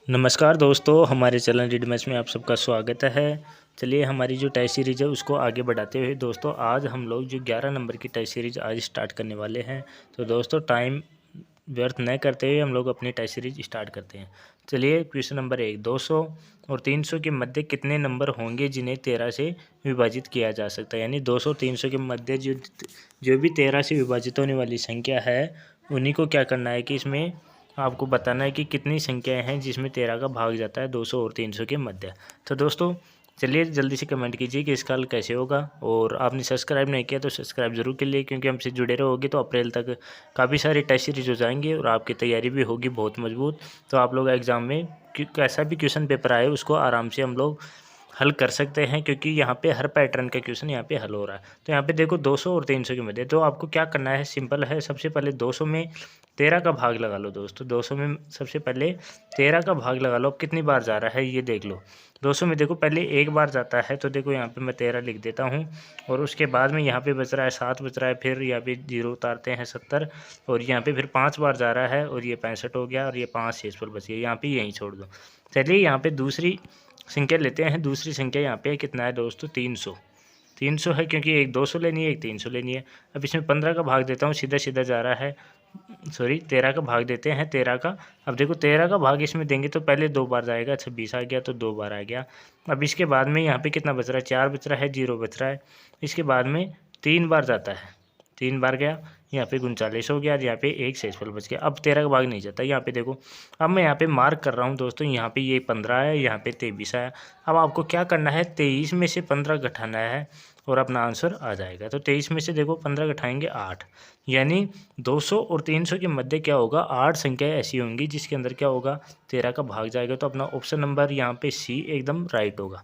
नमस्कार दोस्तों, हमारे चैनल रीड मैच में आप सबका स्वागत है। चलिए हमारी जो टेस्ट सीरीज़ है उसको आगे बढ़ाते हुए दोस्तों आज हम लोग जो 11 नंबर की टेस्ट सीरीज़ आज स्टार्ट करने वाले हैं। तो दोस्तों टाइम व्यर्थ न करते हुए हम लोग अपनी टेस्ट सीरीज स्टार्ट करते हैं। चलिए क्वेश्चन नंबर 1, 200 और 300 के मध्य कितने नंबर होंगे जिन्हें 13 से विभाजित किया जा सकता है। यानी 200 300 के मध्य जो भी 13 से विभाजित होने वाली संख्या है उन्हीं को क्या करना है कि इसमें आपको बताना है कि कितनी संख्याएं हैं जिसमें 13 का भाग जाता है 200 और 300 के मध्य। तो दोस्तों चलिए जल्दी से कमेंट कीजिए कि इसका हल कैसे होगा, और आपने सब्सक्राइब नहीं किया तो सब्सक्राइब जरूर कर लिए, क्योंकि हमसे जुड़े रहोगे तो अप्रैल तक काफ़ी सारी टेस्ट सीरीज हो जाएंगे और आपकी तैयारी भी होगी बहुत मजबूत। तो आप लोग एग्ज़ाम में कैसा भी क्वेश्चन पेपर आए उसको आराम से हम लोग हल कर सकते हैं, क्योंकि यहाँ पे हर पैटर्न का क्वेश्चन यहाँ पे हल हो रहा है। तो यहाँ पे देखो 200 और 300 के मध्य, तो आपको क्या करना है, सिंपल है। सबसे पहले 200 में 13 का भाग लगा लो दोस्तों। 200 में सबसे पहले 13 का भाग लगा लो। अब कितनी बार जा रहा है ये देख लो। 200 में देखो पहले एक बार जाता है, तो देखो यहाँ पे मैं 13 लिख देता हूँ, और उसके बाद में यहाँ पे बच रहा है 7 बच रहा है, फिर यहाँ पे 0 उतारते हैं 70, और यहाँ पे फिर 5 बार जा रहा है और ये 65 हो गया, और ये 5 शेषफल बच गया, यहाँ पे यहीं छोड़ दो। चलिए यहाँ पे दूसरी संख्या लेते हैं। दूसरी संख्या यहाँ पे कितना है दोस्तों, 300। 300 है, क्योंकि एक 200 लेनी है एक 300 लेनी है। अब इसमें 15 का भाग देता हूँ, सीधा सीधा जा रहा है, सॉरी 13 का भाग देते हैं 13 का। अब देखो 13 का भाग इसमें देंगे तो पहले 2 बार जाएगा, 26 आ गया तो 2 बार आ गया। अब इसके बाद में यहाँ पे कितना बच रहा है, 4 बच रहा है, 0 बच रहा है। इसके बाद में 3 बार जाता है, 3 बार गया, यहाँ पे 39 हो गया, यहाँ पे एक शेषफल बच गया। अब 13 का भाग नहीं जाता, यहाँ पे देखो। अब मैं यहाँ पे मार्क कर रहा हूँ दोस्तों, यहाँ पे ये 15 है, यहाँ पे 23 है। अब आपको क्या करना है, 23 में से 15 घटाना है और अपना आंसर आ जाएगा। तो 23 में से देखो 15 घटाएंगे 8, यानी 200 और 300 के मध्य क्या होगा, 8 संख्याएं ऐसी होंगी जिसके अंदर क्या होगा, 13 का भाग जाएगा। तो अपना ऑप्शन नंबर यहाँ पे सी एकदम राइट होगा।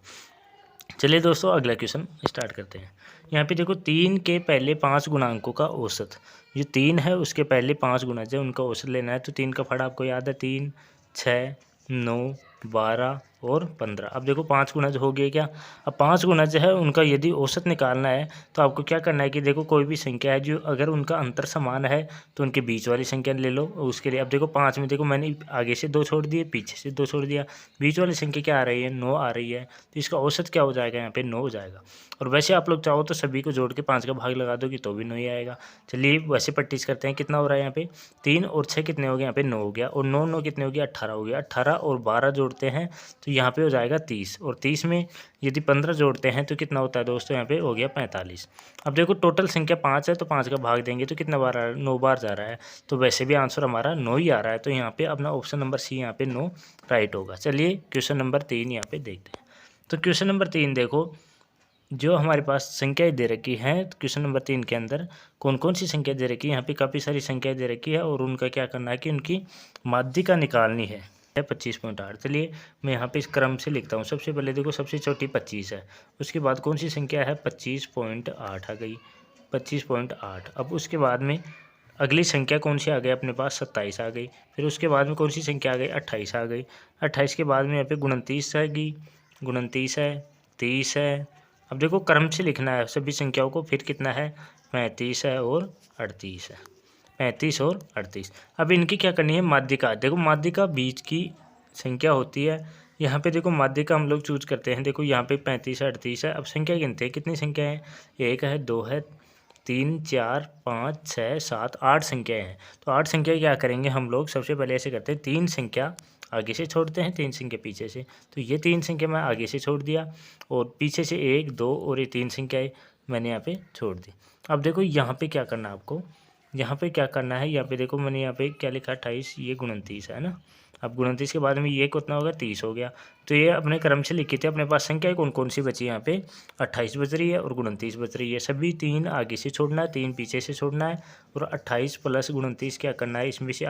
चलिए दोस्तों अगला क्वेश्चन स्टार्ट करते हैं। यहाँ पे देखो 3 के पहले 5 गुणांकों का औसत, जो 3 है उसके पहले 5 गुणज है उनका औसत लेना है। तो 3 का फड़ा आपको याद है, 3, 6, 9, 12 और 15। अब देखो 5 गुणज हो गए क्या। अब 5 गुणज है उनका यदि औसत निकालना है तो आपको क्या करना है कि देखो कोई भी संख्या है जो अगर उनका अंतर समान है तो उनके बीच वाली संख्या ले लो। उसके लिए अब देखो 5 में देखो मैंने आगे से 2 छोड़ दिए, पीछे से 2 छोड़ दिया, बीच वाली संख्या क्या आ रही है, 9 आ रही है। तो इसका औसत क्या हो जाएगा, यहाँ पे 9 हो जाएगा। और वैसे आप लोग चाहो तो सभी को जोड़ के 5 का भाग लगा दोगे तो भी 9 ही आएगा। चलिए वैसे प्रैक्टिस करते हैं, कितना हो रहा है यहाँ पे, 3 और 6 कितने हो गए, यहाँ पे 9 हो गया, और 9 9 कितने हो गया, 18 हो गया। 18 और 12 जोड़ते हैं तो यहाँ पे हो जाएगा 30, और 30 में यदि 15 जोड़ते हैं तो कितना होता है दोस्तों, यहाँ पे हो गया 45। अब देखो टोटल संख्या 5 है तो 5 का भाग देंगे तो कितना बार आ रहा है, 9 बार जा रहा है। तो वैसे भी आंसर हमारा 9 ही आ रहा है। तो यहाँ पे अपना ऑप्शन नंबर सी यहाँ पे 9 राइट होगा। चलिए क्वेश्चन नंबर 3 यहाँ पे देखते हैं। तो क्वेश्चन नंबर 3 देखो, जो हमारे पास संख्याएं दे रखी हैं क्वेश्चन नंबर 3 के अंदर कौन कौन सी संख्या दे रखी है, यहाँ पे काफ़ी सारी संख्याएं दे रखी है, और उनका क्या करना है कि उनकी माध्यिका निकालनी है 25.8। चलिए मैं यहाँ पे इस क्रम से लिखता हूँ। सबसे पहले देखो सबसे छोटी 25 है, उसके बाद कौन सी संख्या है, 25.8 आ गई, 25.8। अब उसके बाद में अगली संख्या कौन सी आ गई अपने पास, 27 आ गई। फिर उसके बाद में कौन सी संख्या आ गई, 28 आ गई। 28 के बाद में यहाँ पे 29 आएगी, 29 है, 30 है। अब देखो क्रम से लिखना है सभी संख्याओं को। फिर कितना है, 35 है और 38 है, 35 और 38। अब इनकी क्या करनी है, माध्यिका। देखो माध्यिका बीच की संख्या होती है। यहाँ पे देखो माध्यिका हम लोग चूज करते हैं। देखो यहाँ पे 35 है, 38 है। अब संख्या गिनते हैं, कितनी संख्या है, 1 है, 2 है, 3, 4, 5, 6, 7, 8 संख्याएँ हैं। तो 8 संख्या क्या करेंगे हम लोग, सबसे पहले ऐसे करते हैं, 3 संख्या आगे से छोड़ते हैं, 3 संख्या पीछे से। तो ये 3 संख्या मैं आगे से छोड़ दिया, और पीछे से 1, 2 और ये 3 संख्याएँ मैंने यहाँ पे छोड़ दी। अब देखो यहाँ पे क्या करना है आपको, यहाँ पे क्या करना है, यहाँ पे देखो मैंने यहाँ पे क्या लिखा, 28, ये 29 है ना। अब 29 के बाद में ये कितना होगा, 30 हो गया। तो ये अपने क्रम से लिखी थी। अपने पास संख्याएं कौन कौन सी बची, यहाँ पे 28 बच रही है और 29 बच रही है। सभी 3 आगे से छोड़ना है, 3 पीछे से छोड़ना है, और 28 प्लस 29 क्या करना है, इसमें से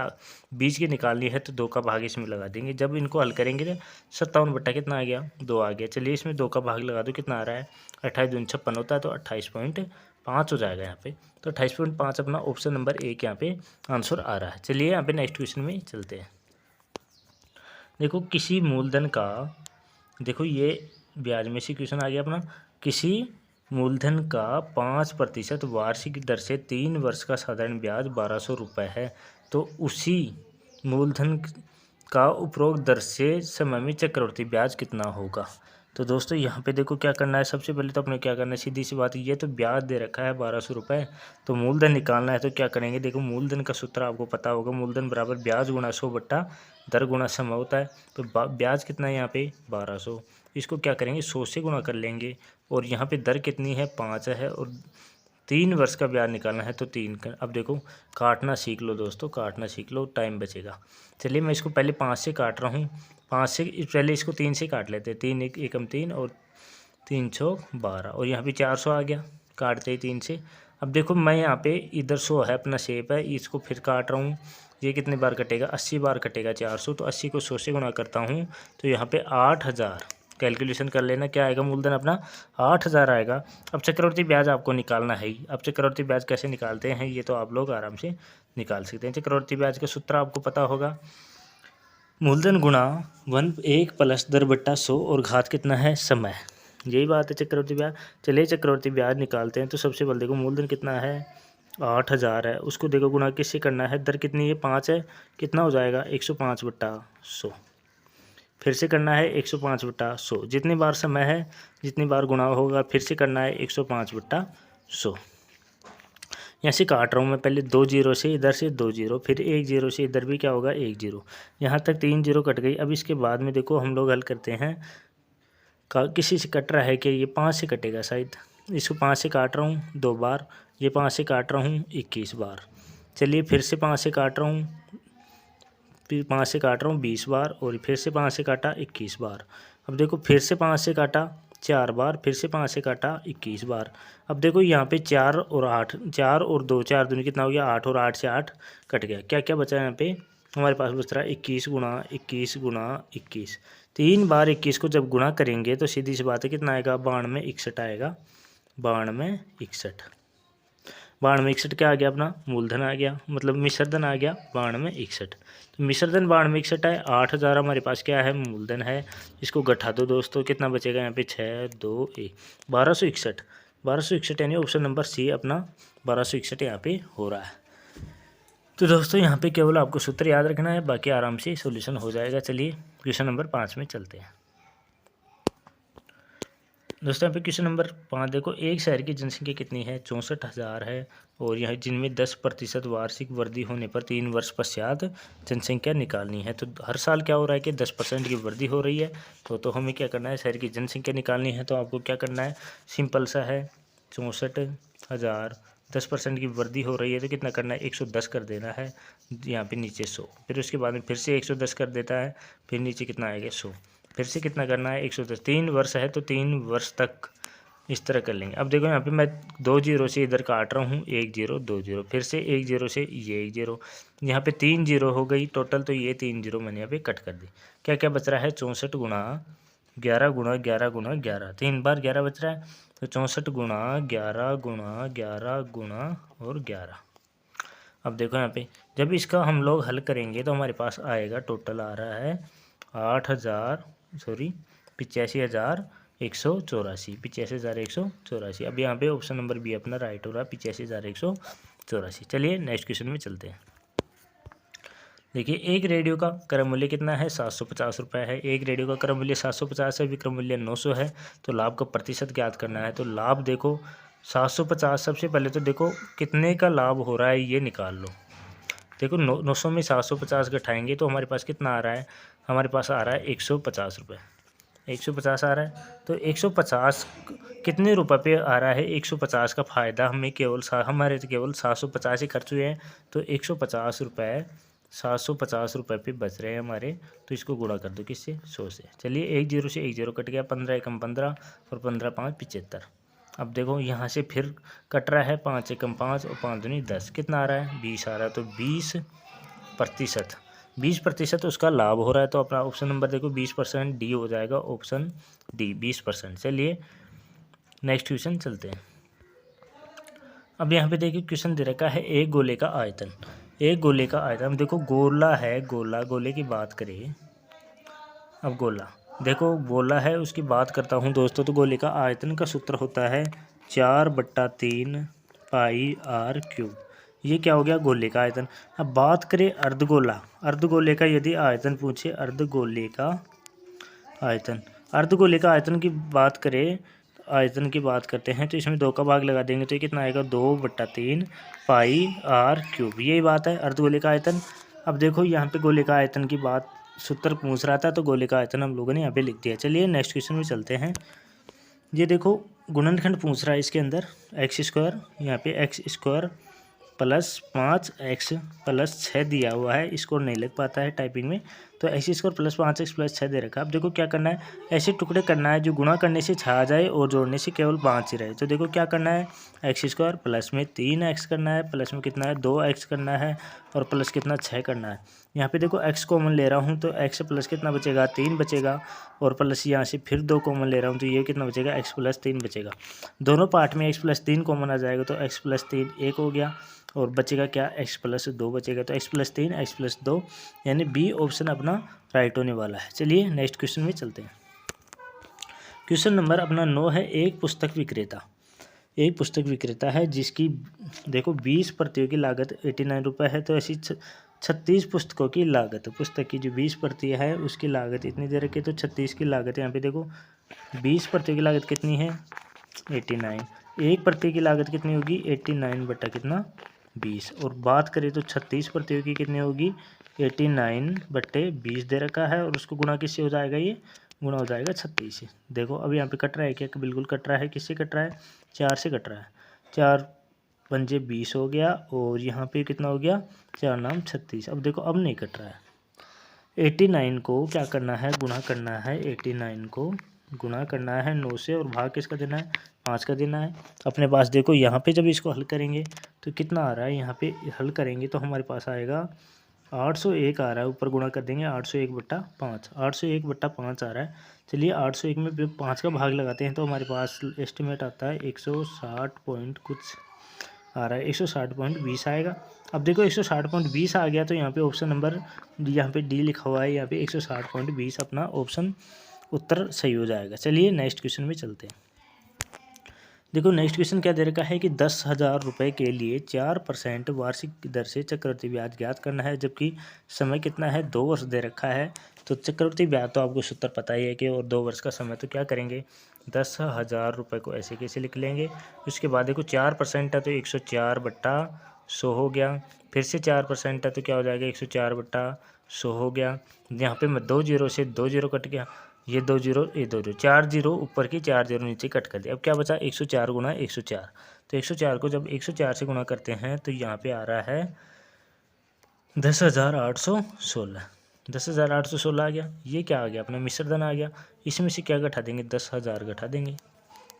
बीच की निकालनी है तो 2 का भाग इसमें लगा देंगे। जब इनको हल करेंगे तो 57 बट्टा कितना आ गया, 2 आ गया। चलिए इसमें 2 का भाग लगा दो, कितना आ रहा है, 28 दूनी 56 होता है, तो 28.5 हो जाएगा यहाँ पे। तो 28.5 अपना ऑप्शन नंबर 1 यहाँ पे आंसर आ रहा है। चलिए यहाँ पे नेक्स्ट क्वेश्चन में चलते हैं। देखो किसी मूलधन का, देखो ये ब्याज में से क्वेश्चन आ गया अपना, किसी मूलधन का 5% वार्षिक दर से 3 वर्ष का साधारण ब्याज 1200 रुपये है, तो उसी मूलधन का उपरोक्त दर से समय में चक्रवृद्धि ब्याज कितना होगा। तो दोस्तों यहाँ पे देखो क्या करना है, सबसे पहले तो अपने क्या करना है, सीधी सी बात, ये तो ब्याज दे रखा है 1200 रुपये, तो मूलधन निकालना है। तो क्या करेंगे, देखो मूलधन का सूत्र आपको पता होगा, मूलधन बराबर ब्याज गुणा 100 बट्टा दर गुणा समय होता है। तो ब्याज कितना है यहाँ पे 1200, इसको क्या करेंगे 100 से गुणा कर लेंगे, और यहाँ पे दर कितनी है 5 है, और 3 वर्ष का ब्याज निकालना है तो 3 का। अब देखो काटना सीख लो दोस्तों, काटना सीख लो, टाइम बचेगा। चलिए मैं इसको पहले 5 से काट रहा हूँ, 5 से पहले इसको 3 से काट लेते हैं, 3 एक एकम 3 और 3 छः 12, और यहाँ पे 400 आ गया, काटते ही 3 से। अब देखो मैं यहाँ पे इधर 100 है अपना शेप है, इसको फिर काट रहा हूँ, ये कितनी बार कटेगा 80 बार कटेगा 400, तो 80 को 100 से गुणा करता हूँ तो यहाँ पे 8000, कैलकुलेशन कर लेना क्या आएगा, मूलधन अपना 8000 आएगा। अब चक्रवृद्धि ब्याज आपको निकालना है ही। अब चक्रवृद्धि ब्याज कैसे निकालते हैं ये तो आप लोग आराम से निकाल सकते हैं। चक्रवृद्धि ब्याज का सूत्र आपको पता होगा, मूलधन गुणा 1 प्लस दर बट्टा 100 और घात कितना है समय, यही बात है चक्रवृद्धि ब्याज। चलिए चक्रवृद्धि ब्याज निकालते हैं। तो सबसे पहले देखो मूलधन कितना है 8000 है, उसको देखो गुणा किससे करना है, दर कितनी है 5 है, कितना हो जाएगा 105 बट्टा 100, फिर से करना है 105 बट्टा 100, जितनी बार समय है जितनी बार गुणा होगा फिर से करना है 105 बट्टा 100। यहाँ से काट रहा हूँ मैं, पहले 2 जीरो से इधर से 2 जीरो, फिर 1 जीरो से इधर भी क्या होगा 1 जीरो, यहाँ तक 3 जीरो कट गई। अब इसके बाद में देखो हम लोग हल करते हैं, किसी से कट रहा है कि ये 5 से कटेगा शायद, इसको 5 से काट रहा हूँ 2 बार, ये 5 से काट रहा हूँ 21 बार। चलिए फिर से 5 से काट रहा हूँ, फिर 5 से काट रहा हूँ 20 बार, और फिर से 5 से काटा 21 बार। अब देखो फिर से 5 से काटा 4 बार, फिर से 5 से काटा 21 बार। अब देखो यहाँ पे 4 और 8, 4 और 2, 4 दूनी कितना हो गया 8, और 8 से 8 कट गया, क्या क्या बचा यहाँ पे हमारे पास बच रहा है 21 गुणा 21 गुणा 21, 3 बार 21 को जब गुणा करेंगे तो सीधी सी बात है कितना आएगा 92 आएगा, 92 92 क्या आ गया अपना मूलधन आ गया, मतलब मिश्रधन आ गया 92। तो मिश्रधन 92 है, 8000 हमारे पास क्या है मूलधन है, इसको घटा दो दोस्तों, कितना बचेगा यहाँ पे 6 2 1 1261, 1261 यानी ऑप्शन नंबर सी अपना 1261 यहाँ पे हो रहा है। तो दोस्तों यहाँ पे केवल आपको सूत्र याद रखना है, बाकी आराम से सॉल्यूशन हो जाएगा। चलिए क्वेश्चन नंबर 5 में चलते हैं। दोस्तों यहाँ पे क्वेश्चन नंबर 5 देखो, एक शहर की जनसंख्या कितनी है 64,000 है, और यह जिनमें 10% वार्षिक वृद्धि होने पर 3 वर्ष पश्चात जनसंख्या निकालनी है। तो हर साल क्या हो रहा है कि 10% की वृद्धि हो रही है, तो हमें क्या करना है शहर की जनसंख्या निकालनी है। तो आपको क्या करना है, सिंपल सा है, 64,000 10% की वृद्धि हो रही है तो कितना करना है 110 कर देना है, यहाँ पे नीचे 100, फिर उसके बाद में फिर से 110 कर देता है, फिर नीचे कितना आएगा 100, फिर से कितना करना है 110, 3 वर्ष है तो 3 वर्ष तक इस तरह कर लेंगे। अब देखो यहाँ पे मैं 2 जीरो से इधर काट रहा हूँ, 1 जीरो 2 जीरो, फिर से 1 जीरो से ये 1 जीरो, यहाँ पे 3 जीरो हो गई टोटल, तो ये 3 जीरो मैंने यहाँ पे कट कर दी। क्या क्या बच रहा है 64 गुणा 11 गुणा 11 गुणा 11, 3 बार 11 बच रहा है, तो 64 गुणा 11 गुणा 11 गुणा और 11। अब देखो यहाँ पे जब इसका हम लोग हल करेंगे तो हमारे पास आएगा, टोटल आ रहा है 85,184, 85,184। अब यहाँ पे ऑप्शन नंबर बी अपना राइट हो रहा है 85,184। चलिए नेक्स्ट क्वेश्चन में चलते हैं। देखिए एक रेडियो का क्रय मूल्य कितना है 750 रुपये है, एक रेडियो का क्रय मूल्य 750 है, विक्रय मूल्य 900 है, तो लाभ का प्रतिशत ज्ञात करना है। तो लाभ देखो 750, सबसे पहले तो देखो कितने का लाभ हो रहा है ये निकाल लो। देखो 900 में 750 घटाएंगे तो हमारे पास कितना आ रहा है, हमारे पास आ रहा है 150 रुपये, 150 आ रहा है। तो 150 कितने रुपये पे आ रहा है, 150 का फ़ायदा हमें केवल हमारे तो केवल 750 ही खर्च हुए हैं, तो 150 रुपये 750 रुपये पे बच रहे हैं हमारे, तो इसको गुणा कर दो किससे 100 से। चलिए 1 जीरो से 1 जीरो कट गया, 15 एकम 15 और 15 5 75। अब देखो यहाँ से फिर कट रहा है, 5 एकम 5 और 5 दूनी 10, कितना आ रहा है 20 आ रहा है, तो 20% उसका लाभ हो रहा है। तो अपना ऑप्शन नंबर देखो 20% डी हो जाएगा, ऑप्शन डी 20%। चलिए नेक्स्ट क्वेश्चन चलते हैं। अब यहाँ पे देखिए क्वेश्चन दे रखा है एक गोले का आयतन, एक गोले का आयतन देखो गोला है, गोले की बात करें। अब गोला देखो गोला है उसकी बात करता हूँ दोस्तों, तो गोले का आयतन का सूत्र होता है 4/3 पाई r क्यूब, ये क्या हो गया, गोले का आयतन। अब बात करें अर्धगोला, अर्धगोले का यदि आयतन पूछे, अर्धगोले का आयतन, अर्धगोले का आयतन की बात करें, आयतन की बात करते हैं तो इसमें 2 का भाग लगा देंगे तो ये कितना आएगा, 2/3 पाई आर क्यूब। यही बात है अर्धगोले का आयतन। अब देखो यहाँ पे गोले का आयतन की बात सूत्र पूछ रहा था तो गोले का आयतन हम लोगों ने यहाँ पे लिख दिया। चलिए नेक्स्ट क्वेश्चन में चलते हैं। ये देखो गुणनखंड पूछ रहा है, इसके अंदर x², यहाँ पे x² प्लस 5x प्लस 6 दिया हुआ है, इसको नहीं लग पाता है टाइपिंग में, तो x² प्लस 5x प्लस 6 दे रखा है। अब देखो क्या करना है, ऐसे टुकड़े करना है जो गुणा करने से 6 आ जाए और जोड़ने से केवल 5 ही रहे। तो देखो क्या करना है, x² प्लस में 3x करना है, प्लस में कितना है 2x करना है, और प्लस कितना 6 करना है। यहाँ पे देखो x कॉमन ले रहा हूँ तो x प्लस कितना बचेगा, 3 बचेगा, और प्लस यहाँ से फिर 2 कॉमन ले रहा हूँ तो ये कितना बचेगा, x प्लस 3 बचेगा। दोनों पार्ट में x प्लस 3 कॉमन आ जाएगा तो x प्लस 3 1 हो गया, और बचेगा क्या, x प्लस 2 बचेगा। तो x प्लस 3 x प्लस 2 यानी बी ऑप्शन अपना राइट होने वाला है। चलिए नेक्स्ट क्वेश्चन में चलते हैं। क्वेश्चन नंबर अपना 9 है। एक पुस्तक विक्रेता, एक पुस्तक विक्रेता है जिसकी देखो 20 प्रतियों की लागत 89 रुपये है, तो ऐसी 36 पुस्तकों की लागत, पुस्तक की जो 20 प्रतियाँ है उसकी लागत इतनी दे रखी है, तो 36 की लागत यहाँ पे देखो 20 प्रतियों की लागत कितनी है, 89, एक प्रति की लागत कितनी होगी, 89 बटा कितना 20, और बात करें तो 36 प्रतियों की कितनी होगी, 89 बटे 20 दे रखा है, और उसको गुणा किससे हो जाएगा, ये गुणा हो जाएगा 36 से। देखो अब यहाँ पे कट रहा है क्या, बिल्कुल कट रहा है, किससे कट रहा है, 4 से कट रहा है, 4 पंजे 20 हो गया, और यहाँ पे कितना हो गया, 4 नाम 36। अब देखो अब नहीं कट रहा है, 89 को क्या करना है, गुणा करना है, 89 को गुणा करना है 9 से, और भाग किसका देना है, 5 का देना है अपने पास। देखो यहाँ पे जब इसको हल करेंगे तो कितना आ रहा है, यहाँ पे हल करेंगे तो हमारे पास आएगा 801 आ रहा है, ऊपर गुणा कर देंगे 801 बट्टा 5, 801 बट्टा 5 आ रहा है। चलिए 801 में 5 का भाग लगाते हैं तो हमारे पास एस्टिमेट आता है 160 पॉइंट कुछ आ रहा है, 160.20 आएगा। अब देखो 160.20 आ गया तो यहाँ पे ऑप्शन नंबर, यहाँ पे डी लिखा हुआ है, यहाँ पे 160.20 अपना ऑप्शन उत्तर सही हो जाएगा। चलिए नेक्स्ट क्वेश्चन में चलते हैं। देखो नेक्स्ट क्वेश्चन क्या दे रखा है कि 10,000 रुपये के लिए 4% वार्षिक दर से चक्रवृद्धि ब्याज ज्ञात करना है, जबकि समय कितना है, 2 वर्ष दे रखा है। तो चक्रवृद्धि ब्याज तो आपको सूत्र पता ही है कि, और 2 वर्ष का समय, तो क्या करेंगे, 10,000 रुपये को ऐसे कैसे लिख लेंगे। उसके बाद देखो 4% है तो 104 बट्टा 100 हो गया, फिर से 4% है तो क्या हो जाएगा, 104 बट्टा 100 हो गया। यहाँ पे 2 जीरो से 2 जीरो कट गया, ये 2 जीरो, ये 2 जीरो, 4 जीरो ऊपर की, 4 जीरो नीचे कट कर दिया। अब क्या बचा, 104 गुना 104, तो 104 को जब 104 से गुना करते हैं तो यहाँ पे आ रहा है 10,816, 10,816 आ गया। ये क्या आ गया, अपना मिश्र धन आ गया। इसमें से क्या घटा देंगे, 10,000 घटा देंगे,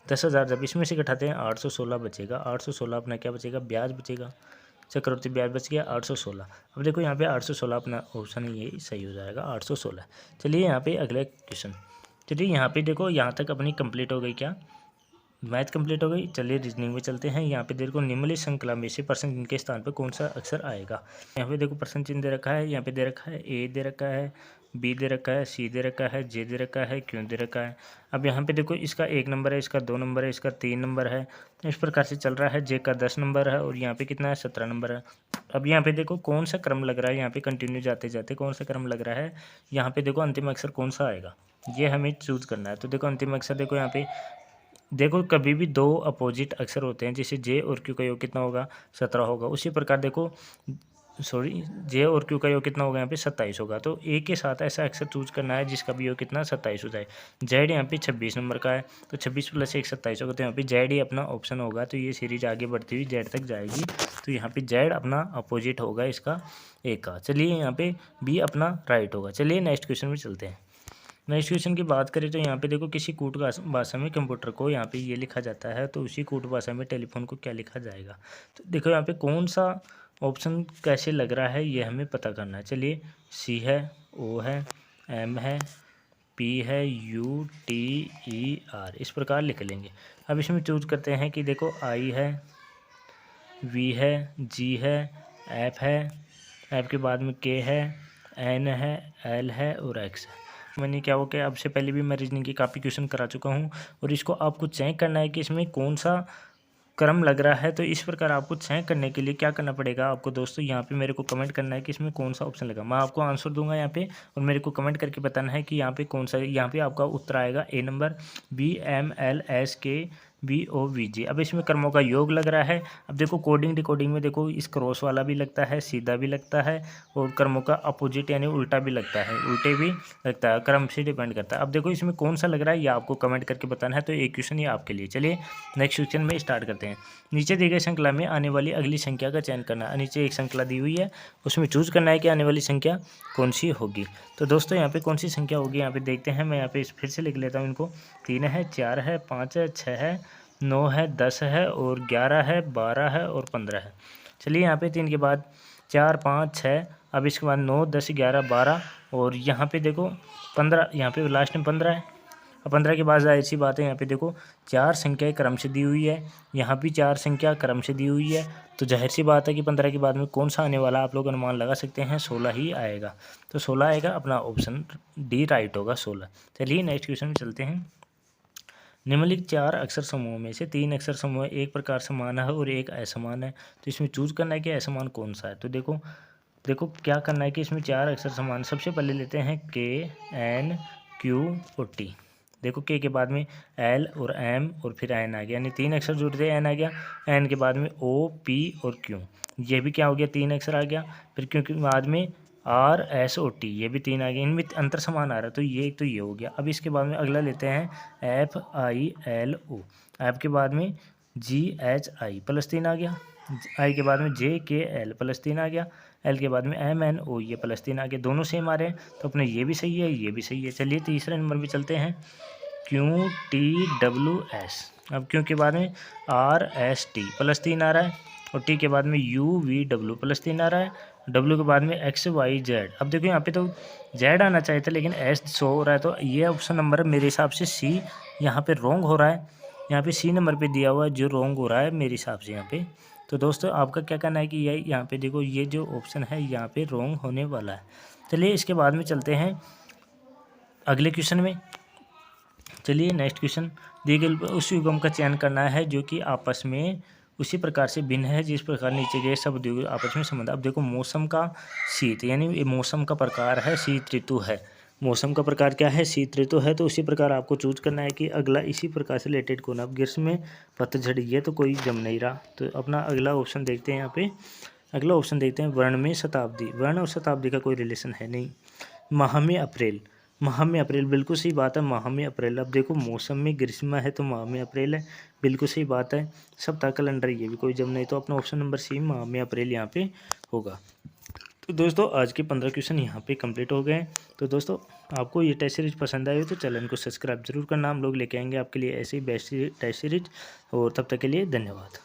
10,000 जब इसमें से घटाते हैं 816 बचेगा, 816 अपना क्या बचेगा, ब्याज बचेगा, चक्रवृद्धि ब्याज बच गया 816। अब देखो यहाँ पे 816 अपना ऑप्शन ये सही हो जाएगा, 816। चलिए यहाँ पे अगला क्वेश्चन। चलिए यहाँ पे देखो, यहाँ तक अपनी कंप्लीट हो गई, क्या मैथ कंप्लीट हो गई। चलिए रीजनिंग में चलते हैं। यहाँ पे देखो निम्नलिखित श्रृंखला में से प्रश्न चिन्ह के स्थान पर कौन सा अक्षर आएगा। यहाँ पे देखो प्रश्न चिन्ह दे रखा है, यहाँ पे दे रखा है ए दे रखा है, बी दे रखा है, सी दे रखा है, जे दे रखा है, क्यू दे रखा है। अब यहाँ पे देखो इसका 1 नंबर है, इसका 2 नंबर है, इसका 3 नंबर है, इस प्रकार से चल रहा है। जे का 10 नंबर है, और यहाँ पे कितना है, 17 नंबर है। अब यहाँ पे देखो कौन सा क्रम लग रहा है, यहाँ पे कंटिन्यू जाते जाते कौन सा क्रम लग रहा है, यहाँ पे देखो अंतिम अक्षर कौन सा आएगा, ये हमें चूज करना है। तो देखो अंतिम अक्षर देखो यहाँ पे, देखो कभी भी 2 अपोजिट अक्षर होते हैं, जैसे जे और क्यू का योग कितना होगा, 17 होगा। उसी प्रकार देखो जे और क्यू का योग कितना होगा, यहाँ पे 27 होगा। तो ए के साथ ऐसा अक्षर चूज करना है जिसका भी योग कितना 27 हो जाए। जेड यहाँ पे 26 नंबर का है, तो 26 + 1 27 होगा, तो यहाँ पे जेड ही अपना ऑप्शन होगा। तो ये सीरीज आगे बढ़ती हुई जेड तक जाएगी, तो यहाँ पे जेड अपना अपोजिट होगा इसका ए का। चलिए यहाँ पे बी अपना राइट होगा। चलिए नेक्स्ट क्वेश्चन में चलते हैं। नेक्स्ट क्वेश्चन की बात करें तो यहाँ पे देखो किसी कूट भाषा में कंप्यूटर को यहाँ पे ये लिखा जाता है, तो उसी कूट भाषा में टेलीफोन को क्या लिखा जाएगा। तो देखो यहाँ पे कौन सा ऑप्शन कैसे लग रहा है ये हमें पता करना है। चलिए सी है, ओ है, एम है, पी है, यू टी ई आर, इस प्रकार लिख लेंगे। अब इसमें चूज करते हैं कि देखो आई है, वी है, जी है, एफ है, एफ के बाद में के है, एन है, एल है और एक्स है। मैंने क्या हो गया, अब से पहले भी मैं रीजनिंग की काफ़ी क्वेश्चन करा चुका हूँ, और इसको आपको चेक करना है कि इसमें कौन सा क्रम लग रहा है। तो इस प्रकार आपको चेक करने के लिए क्या करना पड़ेगा आपको दोस्तों, यहाँ पे मेरे को कमेंट करना है कि इसमें कौन सा ऑप्शन लगा। मैं आपको आंसर दूंगा यहाँ पे और मेरे को कमेंट करके बताना है कि यहाँ पे कौन सा। यहाँ पे आपका उत्तर आएगा ए नंबर BMLSKBOVG। अब इसमें क्रमों का योग लग रहा है। अब देखो कोडिंग डिकोडिंग में देखो इस क्रॉस वाला भी लगता है, सीधा भी लगता है और क्रमों का अपोजिट यानी उल्टा भी लगता है, उल्टे भी लगता है, क्रम से डिपेंड करता है। अब देखो इसमें कौन सा लग रहा है ये आपको कमेंट करके बताना है। तो एक क्वेश्चन ये आपके लिए। चलिए नेक्स्ट क्वेश्चन में स्टार्ट करते हैं। नीचे दी गई श्रृंखला में आने वाली अगली संख्या का चयन करना है। नीचे एक श्रृंखला दी हुई है, उसमें चूज करना है कि आने वाली संख्या कौन सी होगी। तो दोस्तों यहाँ पे कौन सी संख्या होगी यहाँ पे देखते हैं। मैं यहाँ पे फिर से लिख लेता हूँ इनको। 3 है, 4 है, 5 है, 6 है, 9 है, 10 है और 11 है, 12 है और 15 है। चलिए यहाँ पे 3 के बाद 4, 5, 6, अब इसके बाद 9, 10, 11, 12 और यहाँ पे देखो 15, यहाँ पे लास्ट में 15 है। अब 15 के बाद जाहिर सी बात है यहाँ पे देखो 4 संख्याएं क्रम से दी हुई है, यहाँ भी 4 संख्या क्रम से दी हुई है। तो जाहिर सी बात है कि 15 के बाद में कौन सा आने वाला आप लोग अनुमान लगा सकते हैं, 16 ही आएगा। तो 16 आएगा, अपना ऑप्शन डी राइट होगा 16। चलिए नेक्स्ट क्वेश्चन में चलते हैं। निम्नलिखित 4 अक्षर समूह में से 3 अक्षर समूह एक प्रकार समान है और एक असमान है। तो इसमें चूज करना है कि असमान कौन सा है। तो देखो क्या करना है कि इसमें 4 अक्षर समान। सबसे पहले लेते हैं KNQ और T। देखो के बाद में L और M और फिर N आ गया, यानी 3 अक्षर जुड़ते हैं, N आ गया। N के बाद में O P और Q, ये भी क्या हो गया, 3 अक्षर आ गया। फिर Q के बाद में R S और T, ये भी 3 आ गया। इनमें अंतर समान आ रहा है, तो ये हो गया। अब इसके बाद में अगला लेते हैं FILO। ऐप के बाद में GHI प्लस 3 आ गया। I के बाद में JKL प्लस 3 आ गया। L के बाद में MNO, ये प्लस 3 आ गया। दोनों सेम आ रहे हैं, तो अपने ये भी सही है, ये भी सही है। चलिए तीसरे नंबर पे चलते हैं। QTWS। अब Q के बाद में RST प्लस 3 आ रहा है और T के बाद में UVW प्लस 3 आ रहा है। W के बाद में XYZ। अब देखो यहाँ पे तो Z आना चाहिए था लेकिन S शो हो रहा है, तो ये ऑप्शन नंबर मेरे हिसाब से C यहाँ पे रॉन्ग हो रहा है। यहाँ पे C नंबर पे दिया हुआ है जो रॉन्ग हो रहा है मेरे हिसाब से यहाँ पे। तो दोस्तों आपका क्या कहना है कि ये यहाँ पे देखो ये जो ऑप्शन है यहाँ पे रॉन्ग होने वाला है। चलिए इसके बाद में चलते हैं अगले क्वेश्चन में। चलिए नेक्स्ट क्वेश्चन। दिए गए उस युग्म का चयन करना है जो कि आपस में उसी प्रकार से भिन्न है जिस प्रकार नीचे गए शब्द आपस में संबंध। अब देखो मौसम का शीत, यानी ये मौसम का प्रकार है, शीत ऋतु है। मौसम का प्रकार क्या है, शीत ऋतु है। तो उसी प्रकार आपको चूज करना है कि अगला इसी प्रकार से रिलेटेड कौन। अब ग्रीष्म में पतझड़, ये तो कोई जम नहीं रहा। तो अपना अगला ऑप्शन देखते हैं। यहाँ पे अगला ऑप्शन देखते हैं वर्ण में शताब्दी। वर्ण और शताब्दी का कोई रिलेशन है नहीं। माह में अप्रैल, माह में अप्रैल बिल्कुल सही बात है, माह में अप्रैल। अब देखो मौसम में ग्रीष्म है तो माह में अप्रैल है, बिल्कुल सही बात है। सप्ताह कैलेंडर, ये भी कोई जम नहीं। तो अपना ऑप्शन नंबर सी माह में अप्रैल यहाँ पे होगा। तो दोस्तों आज के 15 क्वेश्चन यहाँ पे कंप्लीट हो गए। तो दोस्तों आपको ये टेस्ट सीरीज पसंद आई हो तो चैनल को सब्सक्राइब जरूर करना। हम लोग लेके आएंगे आपके लिए ऐसे ही बेस्ट टेस्ट सीरीज। और तब तक के लिए धन्यवाद।